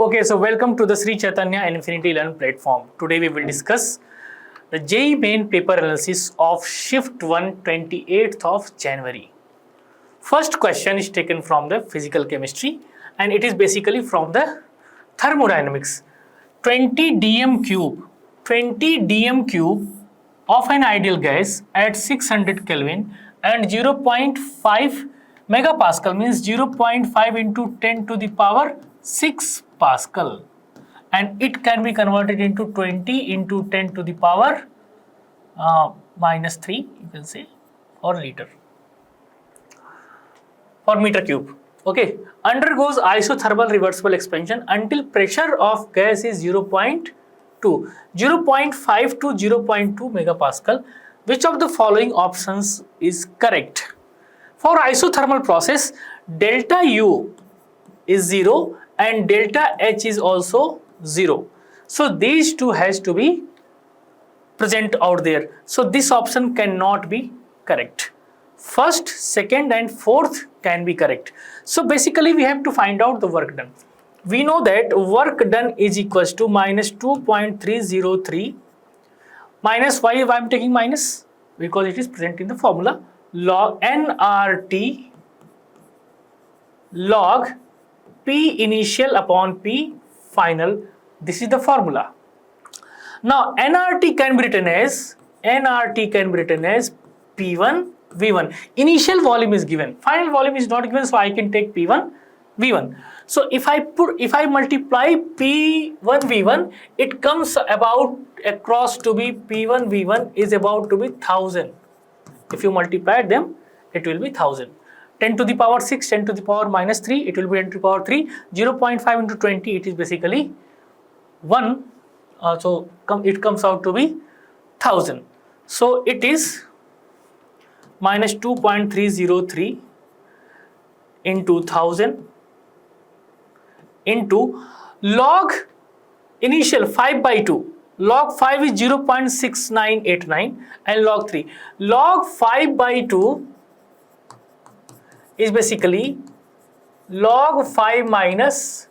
Okay, so welcome to the Sri Chaitanya and Infinity Learn platform. Today we will discuss the JEE main paper analysis of Shift 1, 28th of January. First question is taken from the physical chemistry and it is basically from the thermodynamics. 20 dm cube of an ideal gas at 600 Kelvin and 0.5 megapascal means 0.5 into 10 to the power 6 Pascal, and it can be converted into 20 into 10 to the power minus 3, you can say, or liter or meter cube. Okay, undergoes isothermal reversible expansion until pressure of gas is 0.5 to 0.2 megapascal. Which of the following options is correct? For isothermal process, delta U is 0 and delta H is also 0. So these two has to be present out there. So this option cannot be correct. First, second and fourth can be correct. So basically we have to find out the work done. We know that work done is equals to minus 2.303 minus, why I am taking minus? Because it is present in the formula, log nRT log P initial upon P final. This is the formula. Now nRT can be written as P1 V1. Initial volume is given, final volume is not given, so I can take P1 V1. So if I multiply P1 V1, it comes about across to be P1 V1 is about to be 1000. If you multiply them, it will be 1000. 10 to the power 6, 10 to the power minus 3, it will be 10 to the power 3. 0.5 into 20, it is basically 1. So it comes out to be 1000. So it is minus 2.303 into 1000 into log initial 5 by 2. Log 5 is 0.6989 and log 3. Log 5 by 2 is basically log 5 minus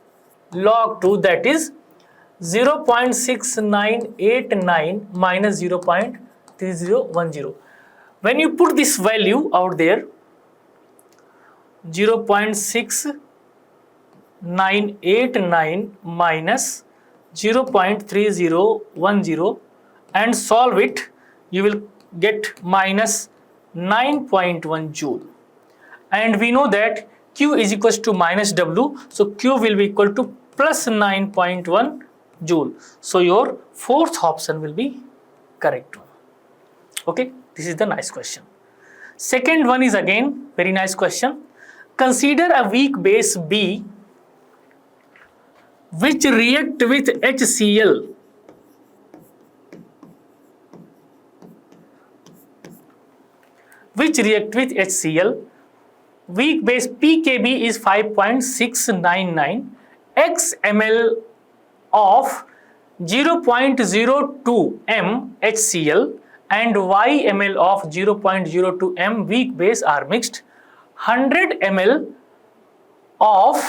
log 2, that is 0.6989 minus 0.3010. When you put this value out there, 0.6989 minus 0.3010 and solve it, you will get minus 9.1 joule. And we know that Q is equals to minus W, so Q will be equal to plus 9.1 joule. So your fourth option will be correct one. Okay, this is the nice question. Second one is again very nice question. Consider a weak base B which react with HCl Weak base pKb is 5.699, x ml of 0.02 m HCl and y ml of 0.02 m weak base are mixed. 100 ml of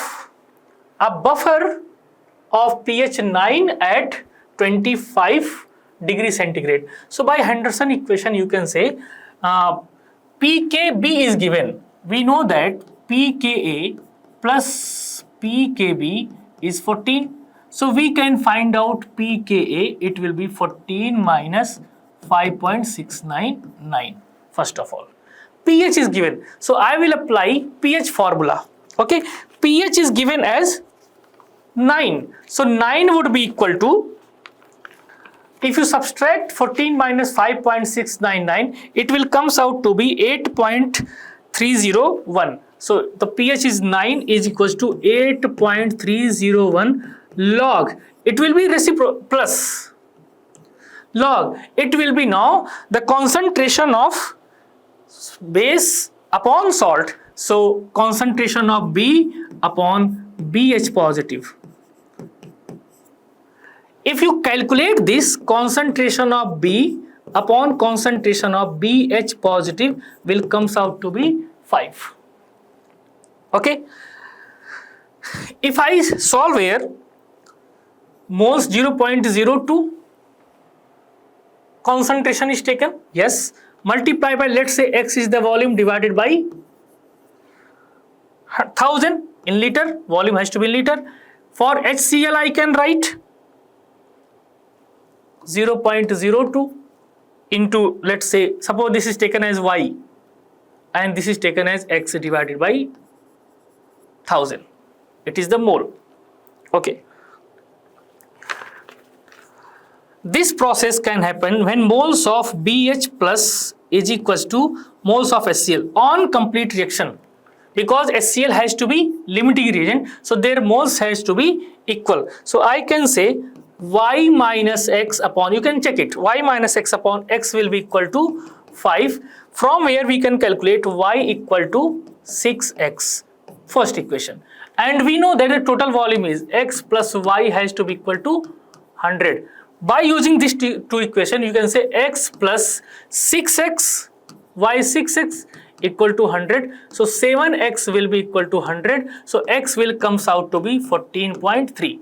a buffer of pH 9 at 25 degrees centigrade. So by Henderson equation you can say pKb is given. We know that pKa plus pKb is 14. So we can find out pKa, it will be 14 minus 5.699 first of all. pH is given. So I will apply pH formula. Okay, pH is given as 9. So 9 would be equal to, if you subtract 14 minus 5.699, it will comes out to be 8.301. So the pH is 9 is equals to 8.301 log. It will be plus log. It will be now the concentration of base upon salt. So concentration of B upon BH positive. If you calculate this, concentration of B upon concentration of BH positive will comes out to be 5. Okay. If I solve here, moles 0.02 concentration is taken. Yes. Multiply by, let's say x is the volume, divided by 1000 in liter. Volume has to be in liter. For HCl I can write 0.02 into, let's say, suppose this is taken as y and this is taken as x divided by 1000. It is the mole. Okay. This process can happen when moles of BH plus is equals to moles of HCl on complete reaction, because HCl has to be limiting reagent, so their moles has to be equal. So I can say y minus x upon, you can check it, y minus x upon x will be equal to 5. From where we can calculate y equal to 6x, first equation. And we know that the total volume is x plus y has to be equal to 100. By using these two equations, you can say x plus 6x, y 6x equal to 100. So 7x will be equal to 100. So x will comes out to be 14.3.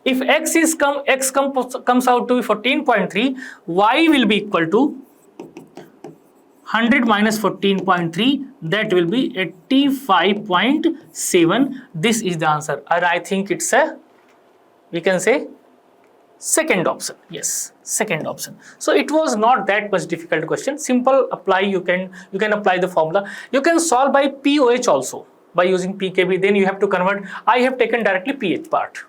If x comes out to be 14.3, y will be equal to 100 minus 14.3, that will be 85.7. This is the answer, and I think it's a, we can say, second option. Yes, second option. So it was not that much difficult question. Simple apply, you can apply the formula. You can solve by POH also by using pKb. Then you have to convert. I have taken directly pH part.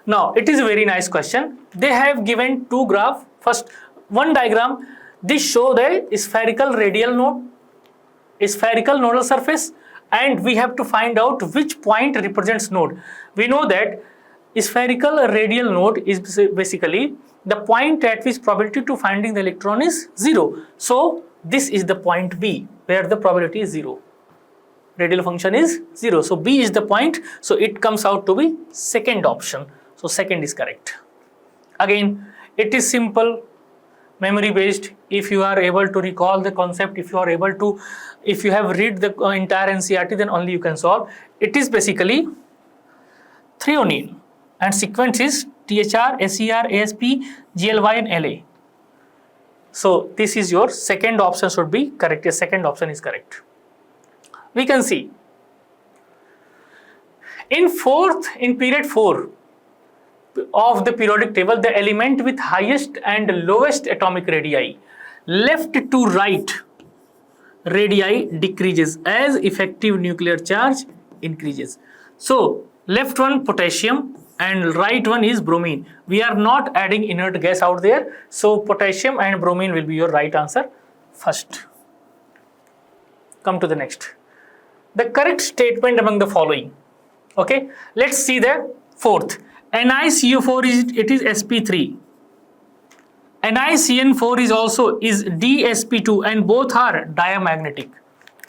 Now it is a very nice question. They have given two graph. First one diagram. This show the spherical radial node, spherical nodal surface, and we have to find out which point represents node. We know that spherical radial node is basically the point at which probability to finding the electron is 0. So this is the point B where the probability is 0. Radial function is 0. So B is the point. So it comes out to be second option. So second is correct. Again, it is simple, memory based. If you are able to recall the concept, if you are able to, if you have read the entire NCERT, then only you can solve. It is basically threonine and sequence is THR, SER, ASP, GLY and LA. So this is your second option should be correct. Your second option is correct. We can see in period 4 of the periodic table, the element with highest and lowest atomic radii, left to right radii decreases as effective nuclear charge increases. So left one potassium and right one is bromine. We are not adding inert gas out there, so potassium and bromine will be your right answer first. Come to the next. The correct statement among the following. Okay, let's see the fourth. NiCO4 is sp3. NiCN4 is also dsp2 and both are diamagnetic.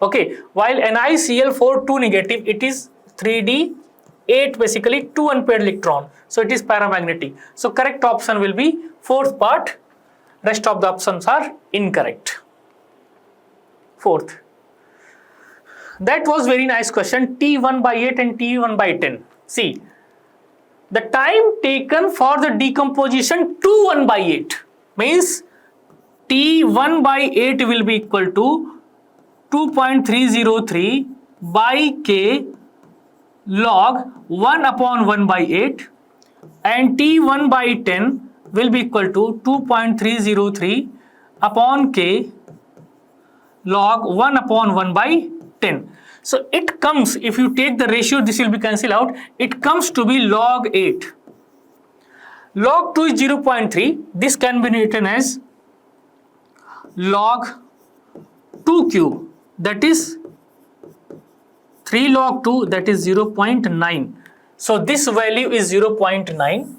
Okay, while NiCl4 2 negative, it is 3d8, basically 2 unpaired electron. So it is paramagnetic. So correct option will be fourth part. Rest of the options are incorrect. Fourth. That was very nice question. T1/8 and T1/10. See, the time taken for the decomposition to 1/8 means T1/8 will be equal to 2.303 by K log 1/1/8 and T1/10 will be equal to 2.303 upon K log 1/1/10. So it comes, if you take the ratio, this will be cancelled out, it comes to be log 8. Log 2 is 0.3, this can be written as log 2 cube, that is 3 log 2, that is 0.9. So this value is 0.9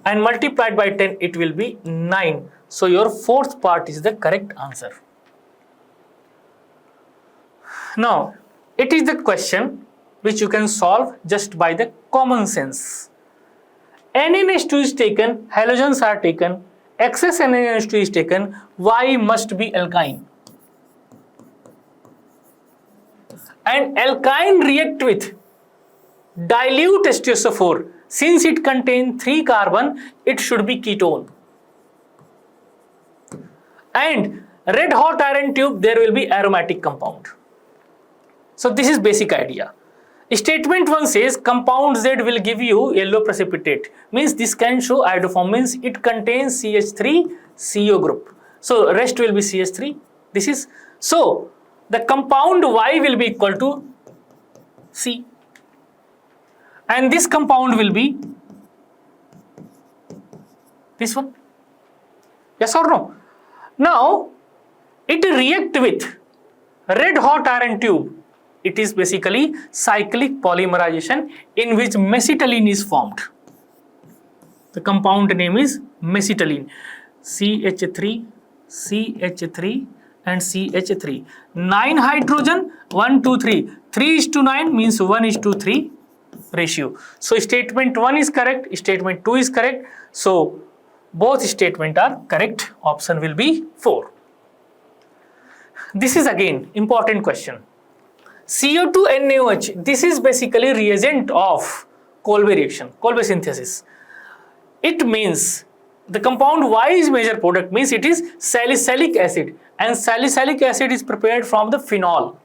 and multiplied by 10 it will be 9. So your fourth part is the correct answer. Now, it is the question which you can solve just by the common sense. NaNH2 is taken, halogens are taken, excess NaNH2 is taken, Y must be alkyne. And alkyne react with dilute H2SO4. Since it contains 3 carbon, it should be ketone. And red hot iron tube, there will be aromatic compound. So this is basic idea. Statement 1 says compound Z will give you yellow precipitate. Means this can show iodoform, means it contains CH3 CO group. So rest will be CH3. This is so the compound Y will be equal to C. And this compound will be this one. Yes or no? Now it react with red hot iron tube. It is basically cyclic polymerization in which mesitylene is formed. The compound name is mesitylene. CH3, CH3 and CH3. 9 hydrogen, 1, 2, 3. 3:9 means 1:3 ratio. So statement 1 is correct, statement 2 is correct. So both statements are correct. Option will be 4. This is again important question. CO2NaOH, this is basically reagent of Kolbe reaction, Kolbe synthesis. It means the compound Y is major product, means it is salicylic acid, and salicylic acid is prepared from the phenol.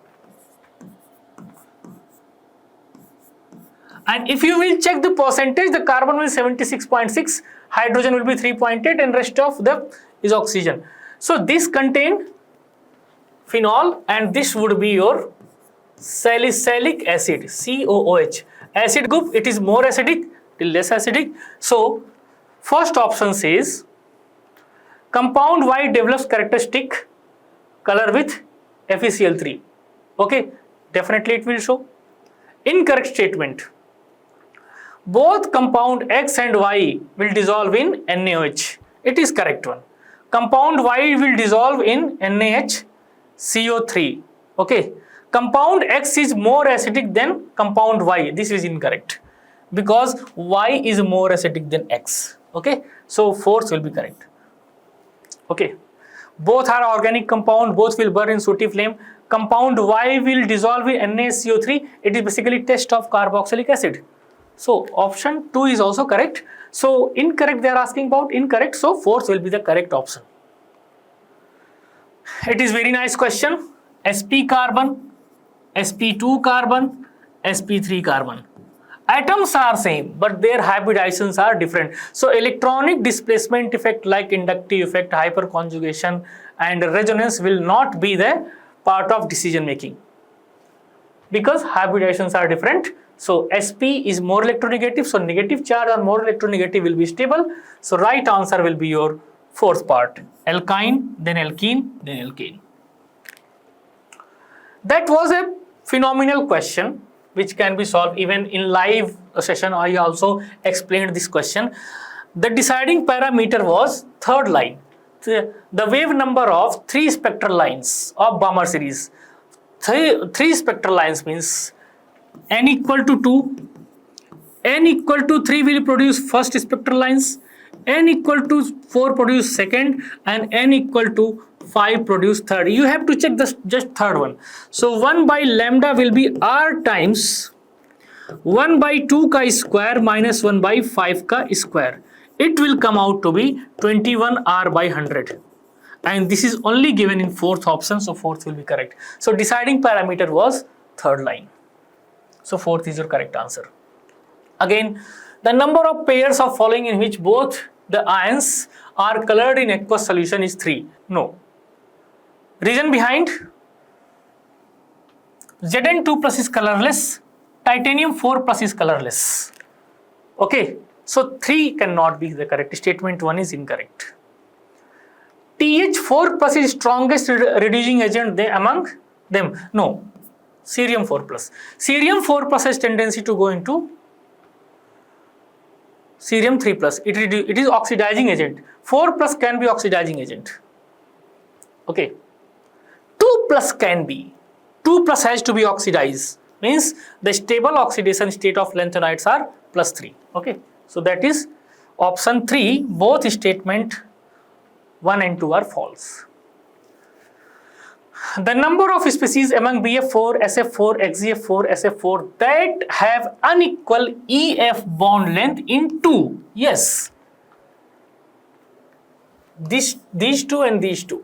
And if you will check the percentage, the carbon will 76.6, hydrogen will be 3.8 and rest of the is oxygen. So this contain phenol and this would be your salicylic acid, COOH. Acid group, it is more acidic till less acidic. So first option says compound Y develops characteristic color with FeCl3. Okay, definitely it will show. Incorrect statement. Both compound X and Y will dissolve in NaOH. It is correct one. Compound Y will dissolve in NaHCO3. Okay. Compound X is more acidic than compound Y. This is incorrect because Y is more acidic than X. Okay. So fourth will be correct. Okay. Both are organic compound. Both will burn in sooty flame. Compound Y will dissolve in NaCO3. It is basically test of carboxylic acid. So option 2 is also correct. So incorrect they are asking about, incorrect. So fourth will be the correct option. It is very nice question. sp carbon, sp2 carbon, sp3 carbon. Atoms are same but their hybridizations are different. So electronic displacement effect like inductive effect, hyperconjugation and resonance will not be the part of decision making because hybridizations are different. So sp is more electronegative, so negative charge or more electronegative will be stable. So right answer will be your fourth part, alkyne, then alkene, then alkane. That was a phenomenal question which can be solved even in live session. I also explained this question. The deciding parameter was third line, the wave number of 3 spectral lines of Balmer series. Three spectral lines means n equal to 2, n equal to 3 will produce first spectral lines, n equal to 4 produce second, and n equal to 5 produce third. You have to check this just third one. So 1 by lambda will be r times 1 by 2 ka square minus 1 by 5 ka square. It will come out to be 21 r by 100. And this is only given in fourth option, so fourth will be correct. So deciding parameter was third line. So fourth is your correct answer. Again, the number of pairs of following in which both the ions are colored in aqueous solution is 3. No. Reason behind? Zn2 plus is colorless, titanium 4 plus is colorless. Okay, so 3 cannot be the correct. Statement 1 is incorrect. TH4 plus is strongest reducing agent among them. No. Cerium 4 plus. Cerium 4 plus has tendency to go into cerium 3 plus. It is oxidizing agent. 4 plus can be oxidizing agent. Okay. 2 plus can be. 2 plus has to be oxidized. Means the stable oxidation state of lanthanides are plus 3. Okay. So that is option 3. Both statement 1 and 2 are false. The number of species among BF4, SF4, XGF4, SF4 that have unequal EF bond length in 2. Yes. These two and these two.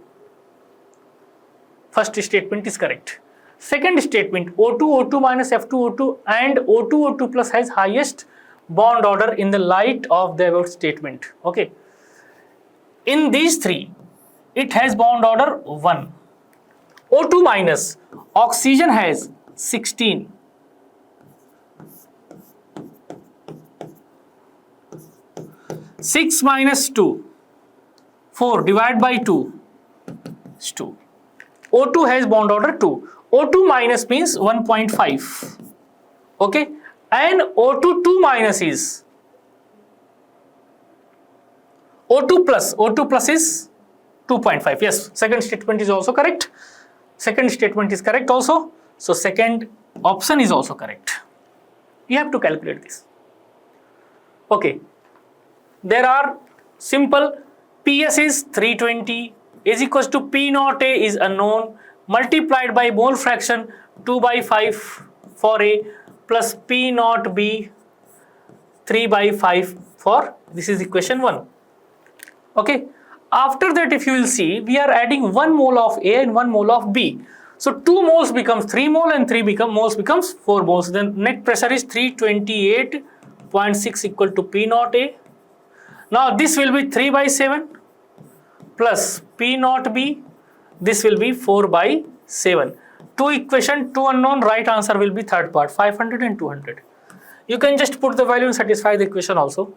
First statement is correct. Second statement, O2, O2 minus F2, O2 and O2, O2 plus has highest bond order in the light of the above statement. Okay. In these three, it has bond order 1. O2 minus, oxygen has 16. Six minus 2, 4 divided by 2 is 2. O2 has bond order 2. O2 minus means 1.5. Okay. And O2 2 minus is O2 plus. O2 plus is 2.5. Yes. Second statement is also correct. Second statement is correct also. So second option is also correct. You have to calculate this. Okay. There are simple. PS is 320 is equals to P naught A is unknown multiplied by mole fraction 2 by 5 for A plus P naught B 3 by 5 for, this is equation 1. Okay. After that, if you will see, we are adding 1 mole of A and 1 mole of B. So 2 moles becomes 3 mole and 3 moles becomes 4 moles. Then net pressure is 328.6 equal to P naught A. Now this will be 3 by 7 plus P naught B. This will be 4 by 7. 2 equation, 2 unknown, right answer will be third part, 500 and 200. You can just put the value and satisfy the equation also.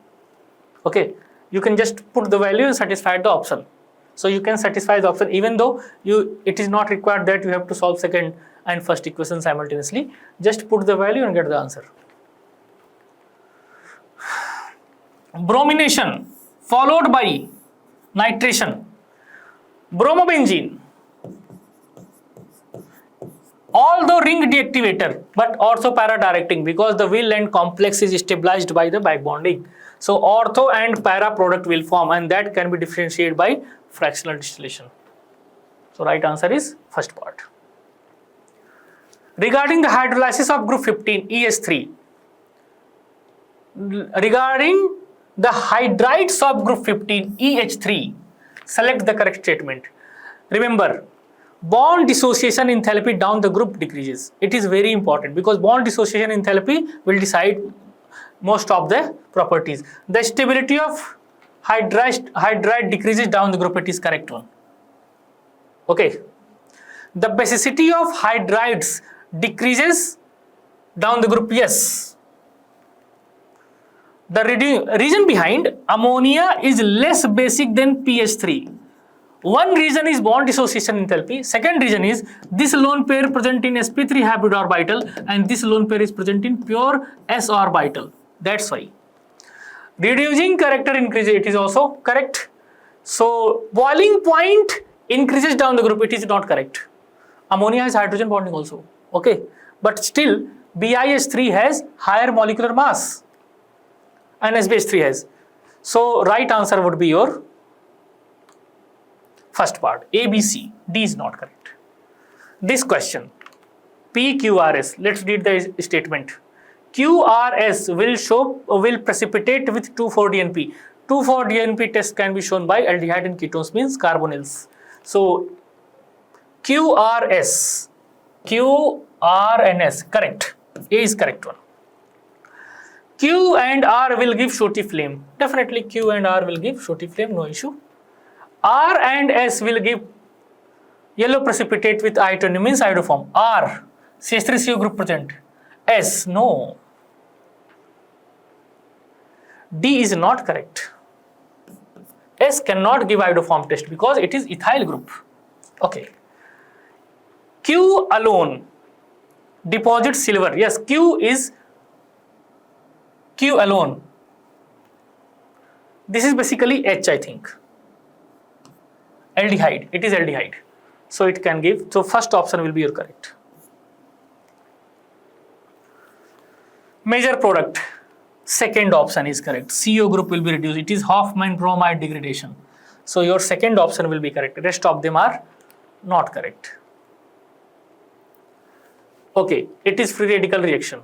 Okay. You can just put the value and satisfy the option. So you can satisfy the option even though it is not required that you have to solve second and first equation simultaneously. Just put the value and get the answer. Bromination followed by nitration. Bromobenzene, although ring deactivator but ortho para directing because the will and complex is stabilized by the back bonding. So ortho and para product will form and that can be differentiated by fractional distillation. So right answer is first part. Regarding the hydrolysis of group 15 ES3, regarding the hydrides of group 15 EH3, select the correct statement. Remember, bond dissociation enthalpy down the group decreases. It is very important because bond dissociation enthalpy will decide most of the properties. The stability of hydride decreases down the group, it is correct one. Okay. The basicity of hydrides decreases down the group, yes. The reason behind ammonia is less basic than pH3. One reason is bond dissociation enthalpy. Second reason is this lone pair present in sp3 hybrid orbital and this lone pair is present in pure s orbital. That's why. Reducing character increases, it is also correct. So boiling point increases down the group, it is not correct. Ammonia has hydrogen bonding also. Okay. But still BiH3 has higher molecular mass and SbH3 has. So right answer would be your first part, A, B, C. D is not correct. This question, PQRS, let's read the statement. QRS will precipitate with 2,4-DNP. 2,4-DNP test can be shown by aldehyde and ketones means carbonyls. So QRS, Q, R and S, correct. A is correct one. Q and R will give shorty flame. Definitely Q and R will give shorty flame, no issue. R and S will give yellow precipitate with I20 means iodoform. R, CH3CO group present. S, no. D is not correct. S cannot give iodoform test because it is ethyl group. Okay. Q alone deposits silver. Yes, Q alone. This is basically H, I think. Aldehyde. It is aldehyde. So it can give. So first option will be your correct. Major product. Second option is correct. CO group will be reduced. It is Hofmann bromide degradation. So your second option will be correct. Rest of them are not correct. Okay, it is free radical reaction.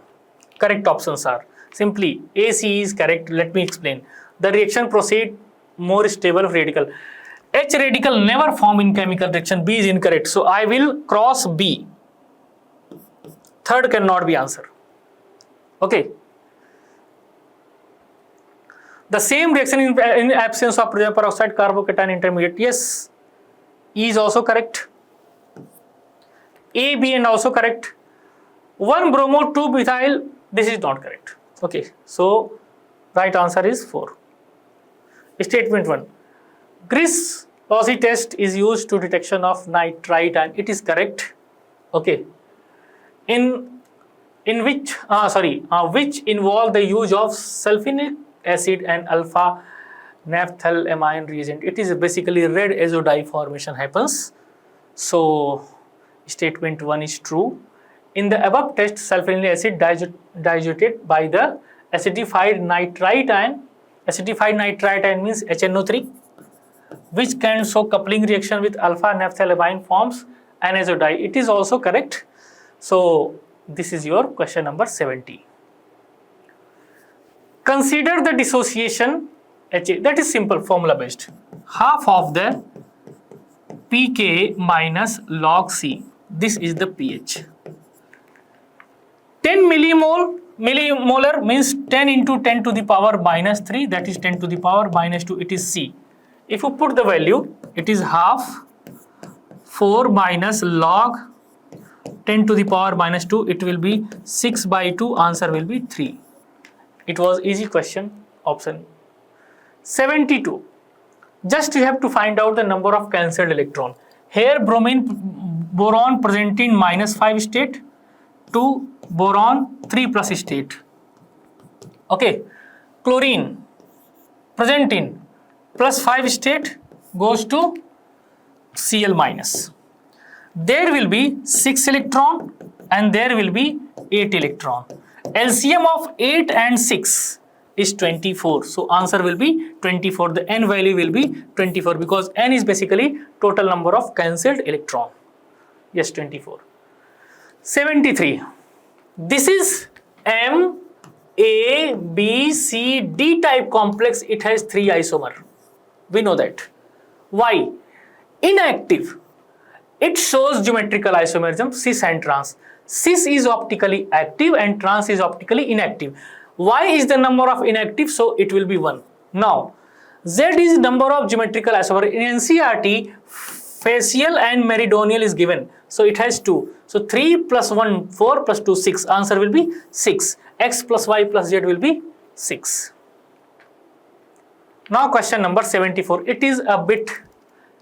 Correct options are simply A, C is correct. Let me explain. The reaction proceed more stable radical. H radical never form in chemical reaction. B is incorrect. So I will cross B. Third cannot be answer. Okay. The same reaction in absence of hydrogen peroxide, carbocation intermediate. Yes. E is also correct. A, B and also correct. 1 bromo 2 methyl, this is not correct. Okay, so right answer is 4. Statement 1. Grist-Lossy test is used to detection of nitrite and it is correct. Okay. Which involve the use of sulfonic acid and alpha naphthalamine reagent. It is basically red azo dye formation happens. So statement 1 is true. In the above test, sulfonic acid diluted by the acidified nitrite ion means HNO3, which can show coupling reaction with alpha naphthalamine forms an azo dye. It is also correct. So this is your question number 70. Consider the dissociation HA, that is simple formula based. Half of the pK minus log C. This is the pH. 10 millimolar means 10 into 10 to the power minus 3, that is 10 to the power minus 2, it is C. If you put the value, it is half 4 minus log 10 to the power minus 2, it will be 6 by 2, answer will be 3. It was easy question, option 72. Just you have to find out the number of cancelled electron. Here boron present in -5 state to boron 3+ state. Okay, chlorine present in +5 state goes to Cl minus. There will be 6 electron and there will be 8 electron. LCM of 8 and 6 is 24. So answer will be 24. The N value will be 24 because N is basically total number of cancelled electron. Yes, 24. 73. This is M, A, B, C, D type complex. It has 3 isomer. We know that. Why? Inactive. It shows geometrical isomerism cis and trans. Cis is optically active and trans is optically inactive. Y is the number of inactive, so it will be 1. Now, Z is number of geometrical isomer. In NCERT, facial and meridional is given. So it has 2. So 3 plus 1, 4 plus 2, 6. Answer will be 6. X plus Y plus Z will be 6. Now question number 74. It is a bit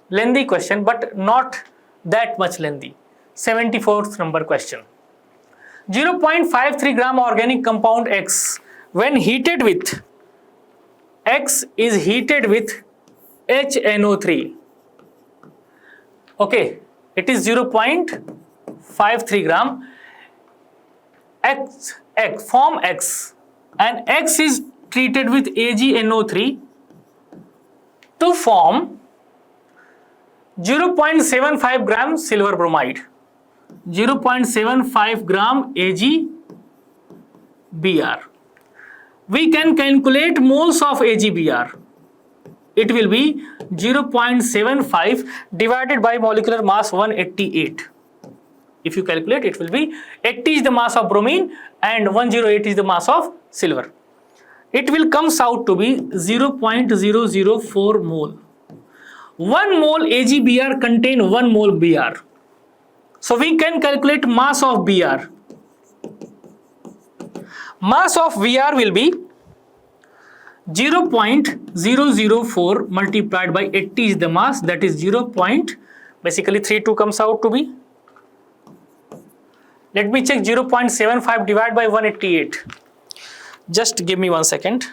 lengthy question, but not that much lengthy. 74th number question. 0.53 gram organic compound X when heated with X is heated with HNO3. Okay, it is 0.53 gram. X form X and X is treated with AgNO3 to form 0.75 gram silver bromide. 0.75 gram AgBr. We can calculate moles of AgBr. It will be 0.75 divided by molecular mass 188. If you calculate, it will be 80 is the mass of bromine and 108 is the mass of silver. It will comes out to be 0.004 mole. 1 mole AgBr contain 1 mole Br. So we can calculate mass of Br. Mass of Br will be 0.004 multiplied by 80 is the mass, that is basically 32 comes out to be. Let me check 0.75 divided by 188. Just give me 1 second.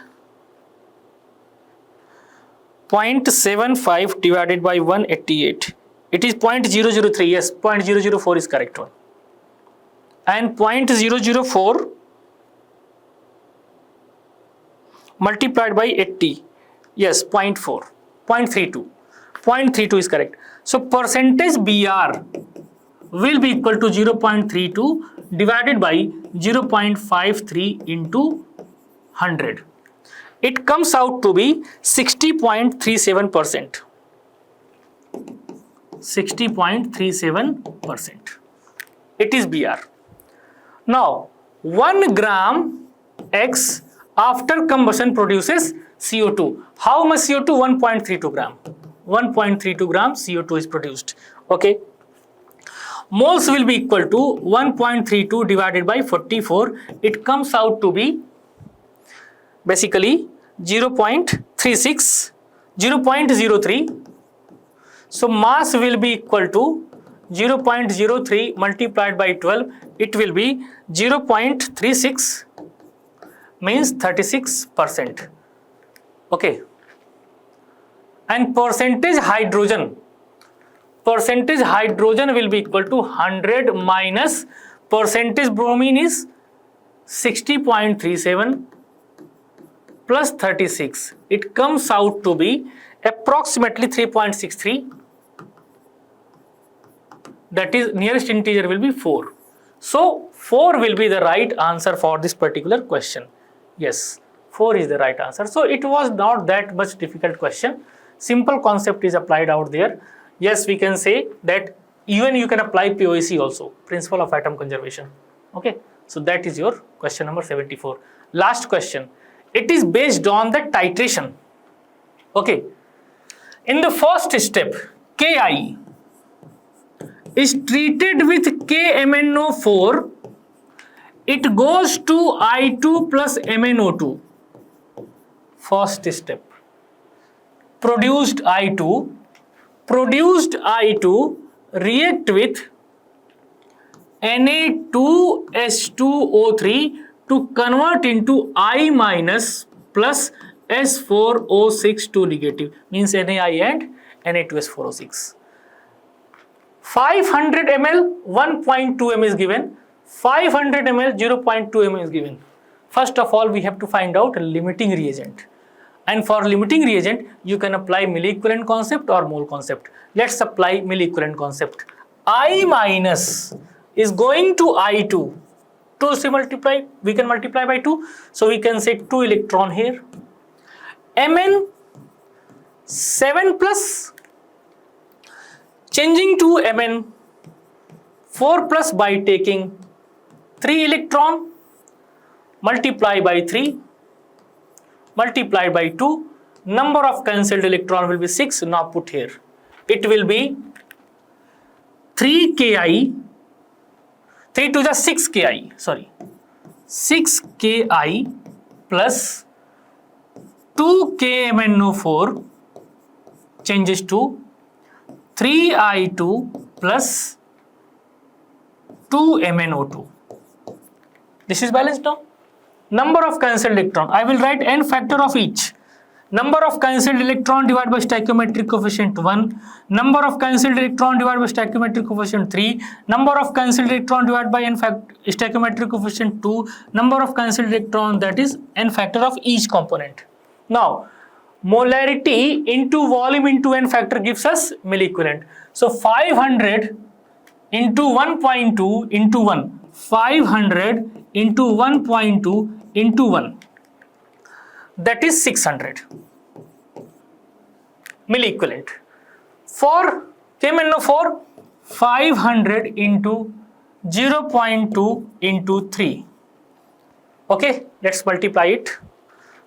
0.75 divided by 188. It is 0.003. Yes, 0.004 is correct one. And 0.004 multiplied by 80. Yes, 0.4. 0.32. 0.32 is correct. So percentage Br will be equal to 0.32 divided by 0.53 into 100. It comes out to be 60.37%. 60.37%. It is Br. Now, 1 gram X after combustion produces CO2. How much CO2? 1.32 gram. 1.32 gram CO2 is produced. Okay. Moles will be equal to 1.32 divided by 44. It comes out to be basically 0.36, 0.03. So mass will be equal to 0.03 multiplied by 12. It will be 0.36, means 36%. Okay. And percentage hydrogen will be equal to 100 minus percentage bromine is 60.37 plus 36. It comes out to be approximately 3.63. That is, nearest integer will be 4. So 4 will be the right answer for this particular question. Yes, 4 is the right answer. So it was not that much difficult question. Simple concept is applied out there. Yes, we can say that even you can apply POAC also, principle of atom conservation. Okay, so that is your question number 74. Last question. It is based on the titration. Okay, in the first step, Ki is treated with KMnO4. It goes to I2 plus MnO2. First step. Produced I2 react with Na2H2O3 to convert into I minus plus S4O6 to negative, means Na and Na2S4O6. 500 ml 1.2 ml is given, 500 ml 0.2 ml is given. First of all, we have to find out limiting reagent. And for limiting reagent, you can apply milliequivalent concept or mole concept. Let's apply milliequivalent concept. I minus is going to I2. 2 is multiply, we can multiply by 2. So we can say 2 electron here. Mn 7 plus, changing to Mn 4 plus by taking 3 electron, multiply by 3. Multiplied by 2, number of cancelled electron will be 6. Now put here. It will be 3 Ki, 3 to the 6 Ki, sorry, 6 Ki plus 2 KMnO4 changes to 3I2 plus 2 MnO2. This is balanced now. Number of cancelled electron, I will write n factor of each. Number of cancelled electron divided by stoichiometric coefficient 1, number of cancelled electron divided by stoichiometric coefficient 3, number of cancelled electron divided by n stoichiometric coefficient 2, number of cancelled electron, that is n factor of each component. Now, molarity into volume into n factor gives us milliequivalent. So 500 into 1.2 into 1, 500 into 1.2 into 1, that is 600 milliequivalent. For KMnO4, 500 into 0.2 into 3. Okay, let's multiply it.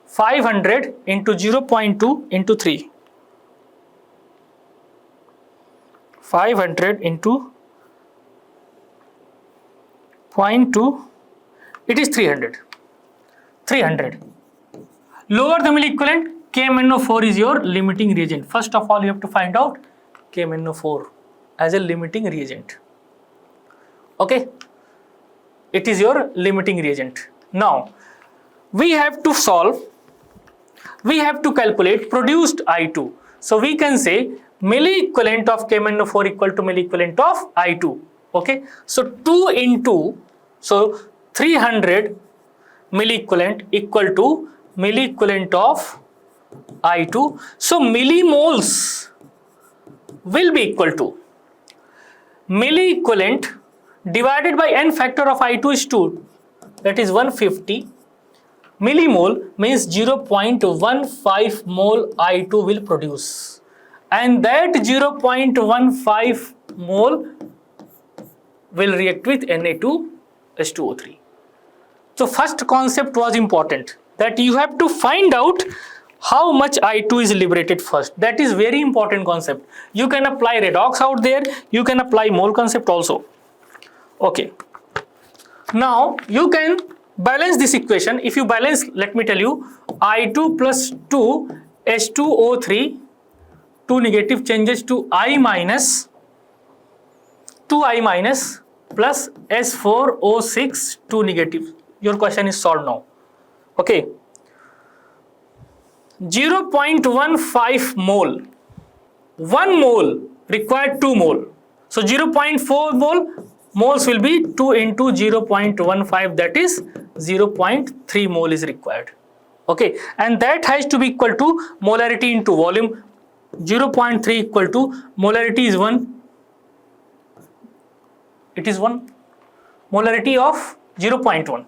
500 into 0.2 into 3. 500 into 0.2, it is 300. 300. Lower the milliequivalent, KMnO4 is your limiting reagent. First of all, you have to find out KMnO4 as a limiting reagent. Okay, it is your limiting reagent. Now, we have to solve, we have to calculate produced I2. So we can say milliequivalent of KMnO4 equal to milliequivalent of I2. Okay, so 2 into, so 300 milliequivalent equal to milliequivalent of I2. So millimoles will be equal to, milliequivalent divided by n factor of I2 is 2, that is 150. Millimole means 0.15 mole I2 will produce, and that 0.15 mole will react with Na2H2O3. So first concept was important, that you have to find out how much I2 is liberated first. That is very important concept. You can apply redox out there, you can apply mole concept also. Okay. Now you can balance this equation. If you balance, let me tell you, I2 plus 2 H2O3, 2 negative changes to I minus 2I minus plus S4O6 2 negative. Your question is solved now. Okay. 0.15 mole. 1 mole required 2 mole. So 0.4 moles will be 2 into 0.15, that is 0.3 mole is required. Okay, and that has to be equal to molarity into volume. 0.3 equal to molarity is 1. It is 1. Molarity of 0.1.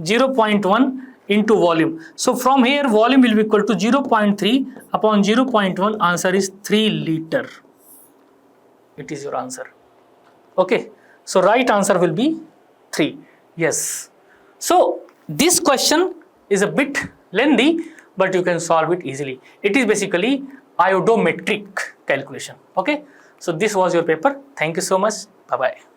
0.1 into volume. So from here volume will be equal to 0.3 upon 0.1. Answer is 3 liter. It is your answer. Okay. So right answer will be 3. Yes. So this question is a bit lengthy, but you can solve it easily. It is basically iodometric calculation. Okay. So this was your paper. Thank you so much. Bye bye.